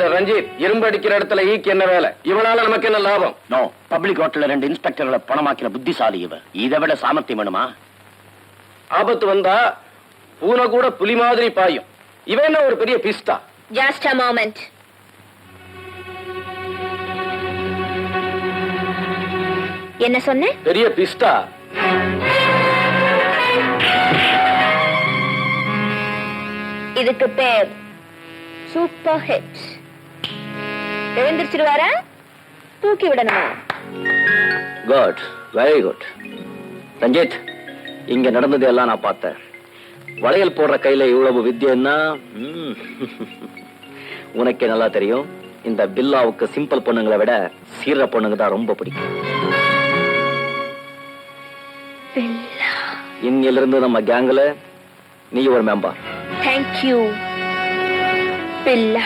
Mister Ranjith, இரும்பு அடிக்கிற இடத்துல ஈக்கு என்ன வேலை? இவனால நமக்கு என்ன லாபம்? நோ, பப்ளிக் ஹோட்டல்ல 2 இன்ஸ்பெக்டர்களை பணமாக்கின புத்திசாலி இவ. இதை விட சாமர்த்தியம் வேணுமா? ஆபத்து வந்தா பூனை கூட புலி மாதிரி பாயும். இவன் என்ன ஒரு பெரிய பிஸ்தா? Just a moment. என்ன சொன்ன? பெரிய பிஸ்தா. இதுக்கு பேர் சூப்பர் ஹிட். எழுந்திருச்சிருவாரா? தூக்கி விடணுமா? Good, very good. ரஞ்சித், இங்க நடந்தது எல்லாம் நான் பார்த்தேன். வளையல் போடுற கையில இவ்வளவு வித்தியன்னா உனக்கே நல்லா தெரியும். இந்த பில்லாவுக்கு சிம்பிள் பொண்ணுங்களை விட சீர பொண்ணுங்க தான் ரொம்ப பிடிக்கும். இன்னிலிருந்து நம்ம கேங்ல நீ ஒரு மெம்பர். தேங்க்யூ பில்லா.